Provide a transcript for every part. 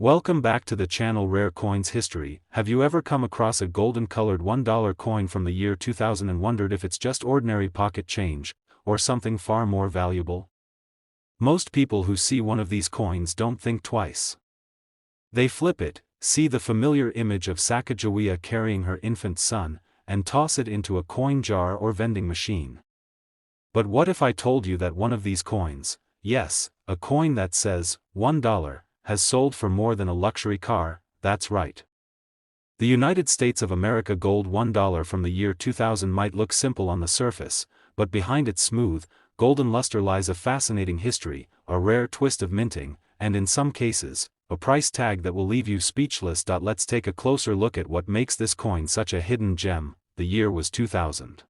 Welcome back to the channel Rare Coins History. Have you ever come across a golden-colored $1 coin from the year 2000 and wondered if it's just ordinary pocket change, or something far more valuable? Most people who see one of these coins don't think twice. They flip it, see the familiar image of Sacagawea carrying her infant son, and toss it into a coin jar or vending machine. But what if I told you that one of these coins, yes, a coin that says $1, has sold for more than a luxury car? That's right. The United States of America gold $1 from the year 2000 might look simple on the surface, but behind its smooth, golden luster lies a fascinating history, a rare twist of minting, and in some cases, a price tag that will leave you speechless. Let's take a closer look at what makes this coin such a hidden gem. The year was 2000.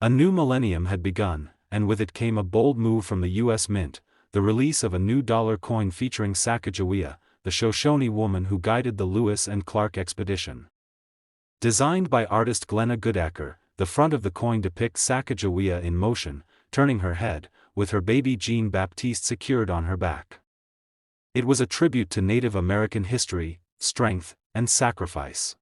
A new millennium had begun, and with it came a bold move from the U.S. Mint, the release of a new dollar coin featuring Sacagawea, the Shoshone woman who guided the Lewis and Clark expedition. Designed by artist Glenna Goodacker, the front of the coin depicts Sacagawea in motion, turning her head, with her baby Jean Baptiste secured on her back. It was a tribute to Native American history, strength, and sacrifice.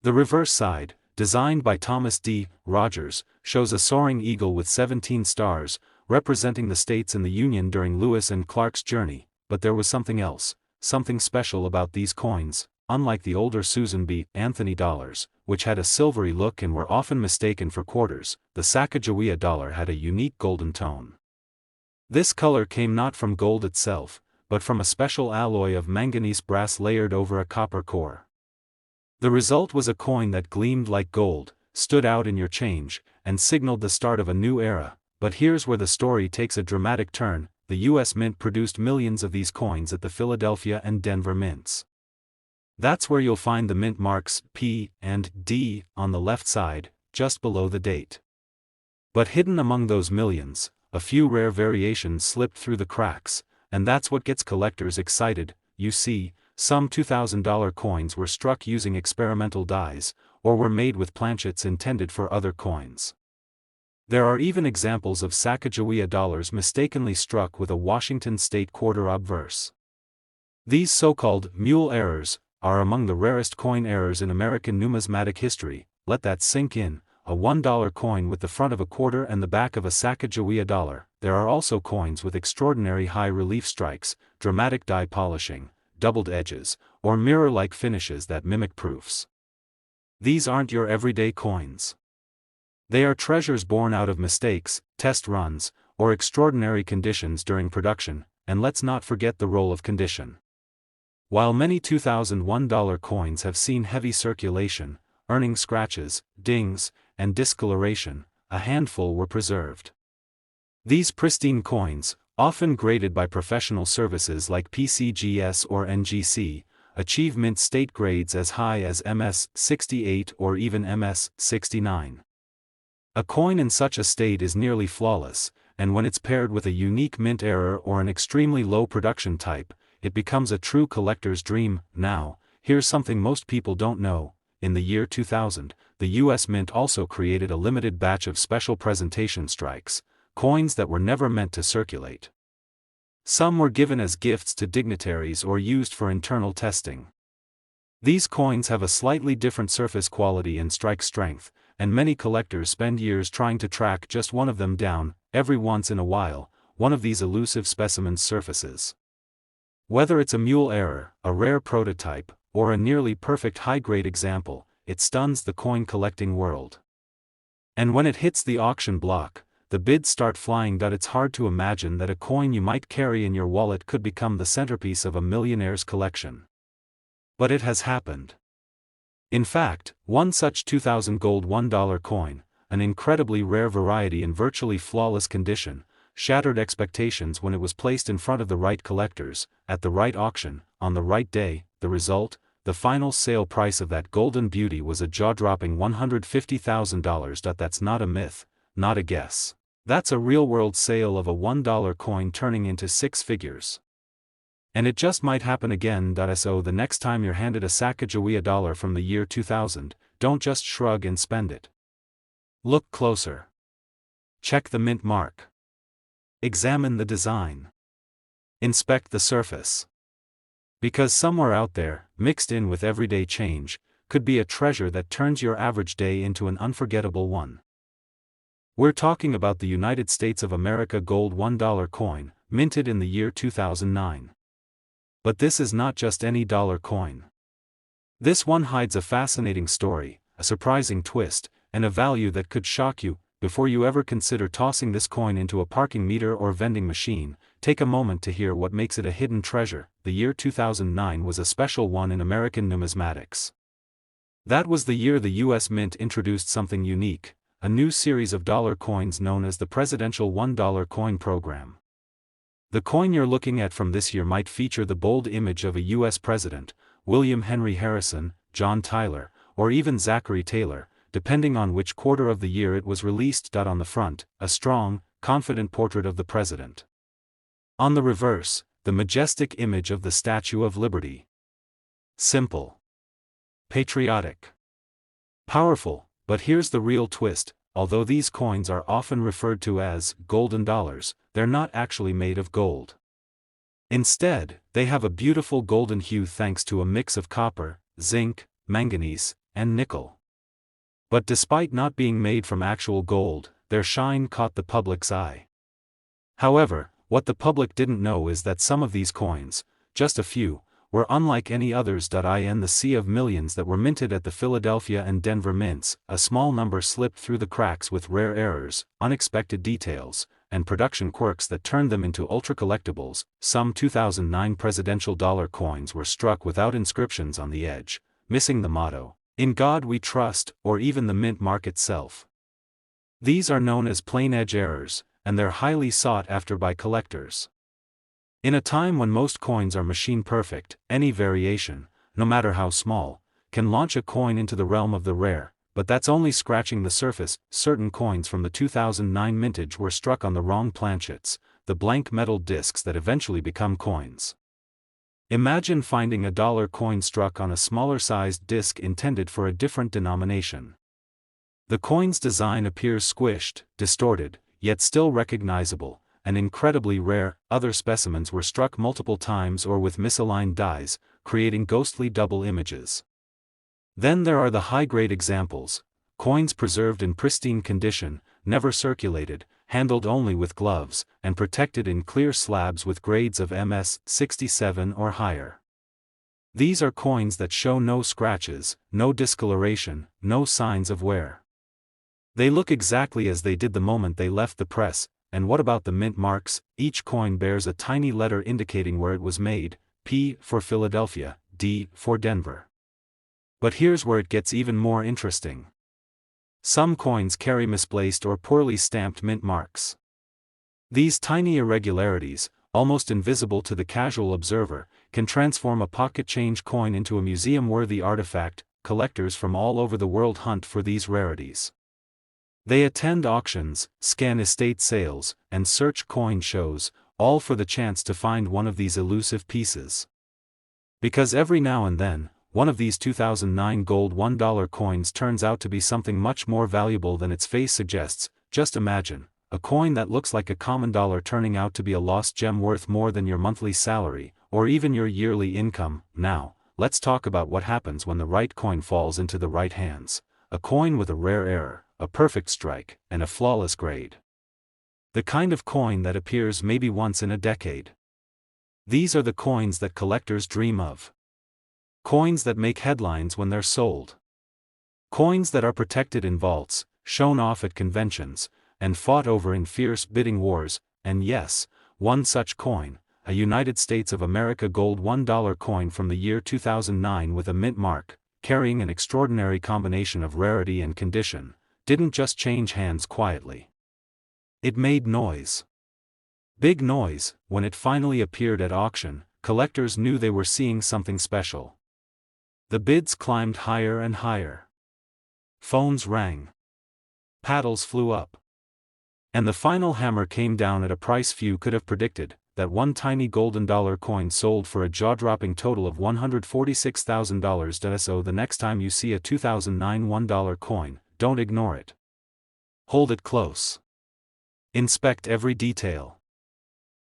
The reverse side, designed by Thomas D. Rogers, shows a soaring eagle with 17 stars, representing the states in the Union during Lewis and Clark's journey. But there was something else, something special about these coins. Unlike the older Susan B. Anthony dollars, which had a silvery look and were often mistaken for quarters, the Sacagawea dollar had a unique golden tone. This color came not from gold itself, but from a special alloy of manganese brass layered over a copper core. The result was a coin that gleamed like gold, stood out in your change, and signaled the start of a new era. But here's where the story takes a dramatic turn. The U.S. Mint produced millions of these coins at the Philadelphia and Denver mints. That's where you'll find the mint marks P and D on the left side, just below the date. But hidden among those millions, a few rare variations slipped through the cracks, and that's what gets collectors excited. You see, some $2,000 coins were struck using experimental dies, or were made with planchets intended for other coins. There are even examples of Sacagawea dollars mistakenly struck with a Washington state quarter obverse. These so-called mule errors are among the rarest coin errors in American numismatic history. Let that sink in. A $1 coin with the front of a quarter and the back of a Sacagawea dollar. There are also coins with extraordinary high relief strikes, dramatic die polishing, doubled edges, or mirror-like finishes that mimic proofs. These aren't your everyday coins. They are treasures born out of mistakes, test runs, or extraordinary conditions during production, and let's not forget the role of condition. While many $2001 coins have seen heavy circulation, earning scratches, dings, and discoloration, a handful were preserved. These pristine coins, often graded by professional services like PCGS or NGC, achieve mint state grades as high as MS 68 or even MS 69. A coin in such a state is nearly flawless, and when it's paired with a unique mint error or an extremely low production type, it becomes a true collector's dream. Now, here's something most people don't know. In the year 2000, the U.S. Mint also created a limited batch of special presentation strikes, coins that were never meant to circulate. Some were given as gifts to dignitaries or used for internal testing. These coins have a slightly different surface quality and strike strength, and many collectors spend years trying to track just one of them down. Every once in a while, one of these elusive specimens surfaces. Whether it's a mule error, a rare prototype, or a nearly perfect high-grade example, it stuns the coin collecting world. And when it hits the auction block, the bids start flying. It's hard to imagine that a coin you might carry in your wallet could become the centerpiece of a millionaire's collection. But it has happened. In fact, one such 2000 gold $1 coin, an incredibly rare variety in virtually flawless condition, shattered expectations when it was placed in front of the right collectors, at the right auction, on the right day. The result? The final sale price of that golden beauty was a jaw-dropping $150,000. That's not a myth, not a guess. That's a real-world sale of a $1 coin turning into six figures. And it just might happen again. So the next time you're handed a Sacagawea dollar from the year 2000, don't just shrug and spend it. Look closer. Check the mint mark. Examine the design. Inspect the surface. Because somewhere out there, mixed in with everyday change, could be a treasure that turns your average day into an unforgettable one. We're talking about the United States of America gold $1 coin, minted in the year 2009. But this is not just any dollar coin. This one hides a fascinating story, a surprising twist, and a value that could shock you. Before you ever consider tossing this coin into a parking meter or vending machine, take a moment to hear what makes it a hidden treasure. The year 2009 was a special one in American numismatics. That was the year the U.S. Mint introduced something unique, a new series of dollar coins known as the Presidential $1 Coin Program. The coin you're looking at from this year might feature the bold image of a U.S. president, William Henry Harrison, John Tyler, or even Zachary Taylor, depending on which quarter of the year it was released. On the front, a strong, confident portrait of the president. On the reverse, the majestic image of the Statue of Liberty. Simple. Patriotic. Powerful, but here's the real twist: although these coins are often referred to as golden dollars, they're not actually made of gold. Instead, they have a beautiful golden hue thanks to a mix of copper, zinc, manganese, and nickel. But despite not being made from actual gold, their shine caught the public's eye. However, what the public didn't know is that some of these coins, just a few, were unlike any others. In the sea of millions that were minted at the Philadelphia and Denver mints, a small number slipped through the cracks with rare errors, unexpected details, and production quirks that turned them into ultra-collectibles. Some 2009 presidential dollar coins were struck without inscriptions on the edge, missing the motto, "In God We Trust," or even the mint mark itself. These are known as plain edge errors, and they're highly sought after by collectors. In a time when most coins are machine perfect, any variation, no matter how small, can launch a coin into the realm of the rare, but that's only scratching the surface. Certain coins from the 2009 mintage were struck on the wrong planchets, the blank metal discs that eventually become coins. Imagine finding a dollar coin struck on a smaller-sized disc intended for a different denomination. The coin's design appears squished, distorted, yet still recognizable, and incredibly rare. Other specimens were struck multiple times or with misaligned dies, creating ghostly double images. Then there are the high-grade examples, coins preserved in pristine condition, never circulated, handled only with gloves, and protected in clear slabs with grades of MS 67 or higher. These are coins that show no scratches, no discoloration, no signs of wear. They look exactly as they did the moment they left the press. And what about the mint marks? Each coin bears a tiny letter indicating where it was made, P for Philadelphia, D for Denver. But here's where it gets even more interesting. Some coins carry misplaced or poorly stamped mint marks. These tiny irregularities, almost invisible to the casual observer, can transform a pocket change coin into a museum-worthy artifact. Collectors from all over the world hunt for these rarities. They attend auctions, scan estate sales, and search coin shows, all for the chance to find one of these elusive pieces. Because every now and then, one of these 2009 gold $1 coins turns out to be something much more valuable than its face suggests. Just imagine, a coin that looks like a common dollar turning out to be a lost gem worth more than your monthly salary, or even your yearly income. Now, let's talk about what happens when the right coin falls into the right hands. A coin with a rare error, a perfect strike, and a flawless grade. The kind of coin that appears maybe once in a decade. These are the coins that collectors dream of. Coins that make headlines when they're sold. Coins that are protected in vaults, shown off at conventions, and fought over in fierce bidding wars. And yes, one such coin, a United States of America gold $1 coin from the year 2009 with a mint mark, carrying an extraordinary combination of rarity and condition, didn't just change hands quietly. It made noise. Big noise. When it finally appeared at auction, collectors knew they were seeing something special. The bids climbed higher and higher. Phones rang. Paddles flew up. And the final hammer came down at a price few could have predicted. That one tiny golden dollar coin sold for a jaw-dropping total of $146,000. So the next time you see a 2009 $1 coin, don't ignore it. Hold it close. Inspect every detail.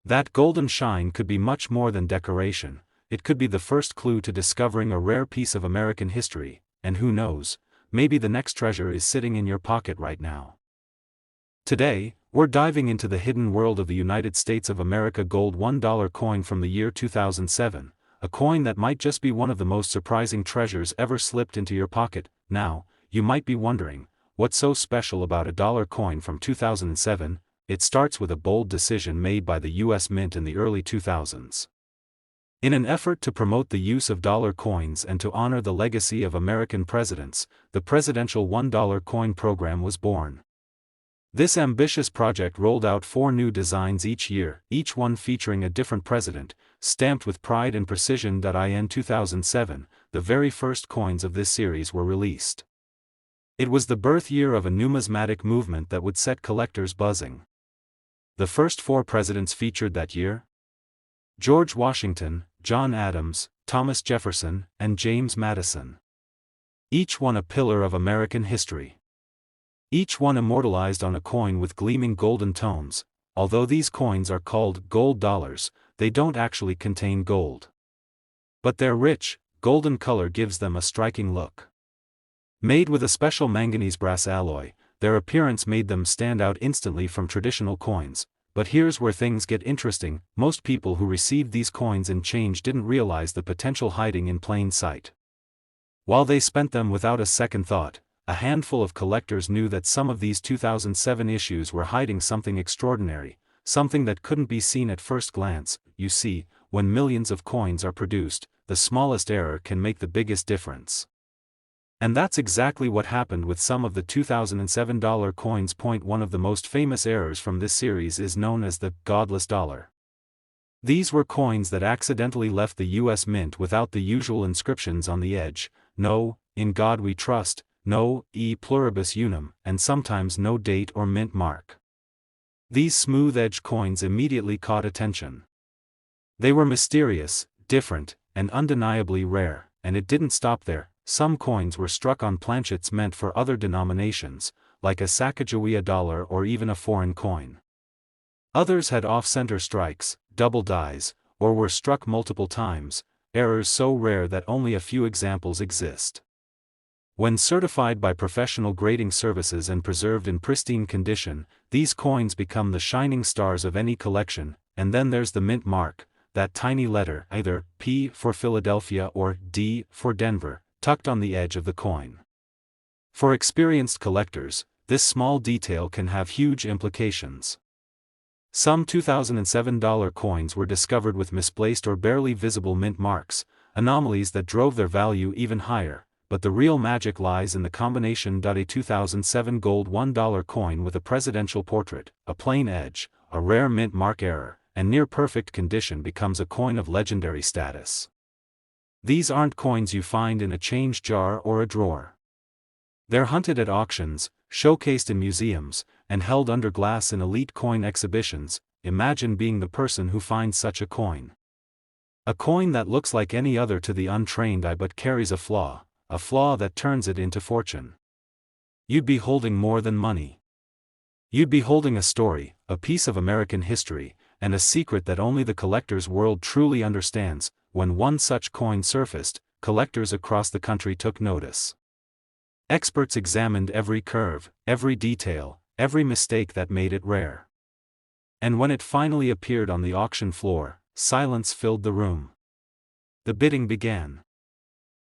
That golden shine could be much more than decoration. it could be the first clue to discovering a rare piece of American history, and who knows, maybe the next treasure is sitting in your pocket right now. Today, we're diving into the hidden world of the United States of America gold $1 coin from the year 2007, a coin that might just be one of the most surprising treasures ever slipped into your pocket. Now, you might be wondering, what's so special about a dollar coin from 2007? It starts with a bold decision made by the U.S. Mint in the early 2000s. In an effort to promote the use of dollar coins and to honor the legacy of American presidents, the Presidential $1 coin program was born. This ambitious project rolled out 4 new designs each year, each one featuring a different president, stamped with pride and precision. In 2007, the very first coins of this series were released. It was the birth year of a numismatic movement that would set collectors buzzing. The first 4 presidents featured that year: George Washington, John Adams, Thomas Jefferson, and James Madison. Each one a pillar of American history. Each one immortalized on a coin with gleaming golden tones. Although these coins are called gold dollars, they don't actually contain gold. But their rich, golden color gives them a striking look. Made with a special manganese brass alloy, their appearance made them stand out instantly from traditional coins. But here's where things get interesting: most people who received these coins in change didn't realize the potential hiding in plain sight. While they spent them without a second thought, a handful of collectors knew that some of these 2007 issues were hiding something extraordinary, something that couldn't be seen at first glance. You see, when millions of coins are produced, the smallest error can make the biggest difference. And that's exactly what happened with some of the 2007 dollar coins. One of the most famous errors from this series is known as the godless dollar. These were coins that accidentally left the U.S. Mint without the usual inscriptions on the edge: "No, in God we trust," "No, e pluribus unum," and sometimes no date or mint mark. These smooth-edged coins immediately caught attention. They were mysterious, different, and undeniably rare, and it didn't stop there. Some coins were struck on planchets meant for other denominations, like a Sacagawea dollar or even a foreign coin. Others had off-center strikes, double dies, or were struck multiple times, errors so rare that only a few examples exist. When certified by professional grading services and preserved in pristine condition, these coins become the shining stars of any collection. And then there's the mint mark, that tiny letter, either P for Philadelphia or D for Denver, tucked on the edge of the coin. For experienced collectors, this small detail can have huge implications. Some 2007 dollar coins were discovered with misplaced or barely visible mint marks, anomalies that drove their value even higher. But the real magic lies in the combination. A 2007 gold $1 coin with a presidential portrait, a plain edge, a rare mint mark error, and near-perfect condition becomes a coin of legendary status. These aren't coins you find in a change jar or a drawer. They're hunted at auctions, showcased in museums, and held under glass in elite coin exhibitions. Imagine being the person who finds such a coin. A coin that looks like any other to the untrained eye but carries a flaw that turns it into fortune. You'd be holding more than money. You'd be holding a story, a piece of American history, and a secret that only the collector's world truly understands. When one such coin surfaced, collectors across the country took notice. Experts examined every curve, every detail, every mistake that made it rare. And when it finally appeared on the auction floor, silence filled the room. The bidding began.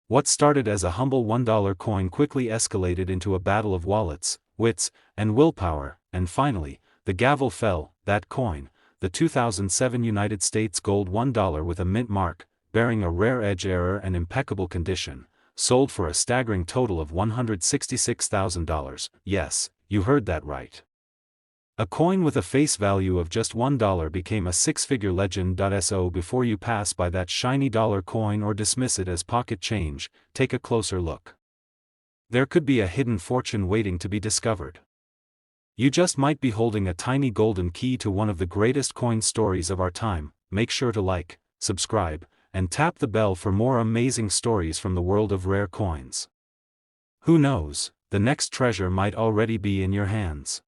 What started as a humble $1 coin quickly escalated into a battle of wallets, wits, and willpower, and finally, the gavel fell. That coin, the 2007 United States gold $1 with a mint mark, bearing a rare edge error and impeccable condition, sold for a staggering total of $166,000. Yes, you heard that right. A coin with a face value of just $1 became a six-figure legend. So before you pass by that shiny dollar coin or dismiss it as pocket change, take a closer look. There could be a hidden fortune waiting to be discovered. You just might be holding a tiny golden key to one of the greatest coin stories of our time. Make sure to like, subscribe, and tap the bell for more amazing stories from the world of rare coins. Who knows, the next treasure might already be in your hands.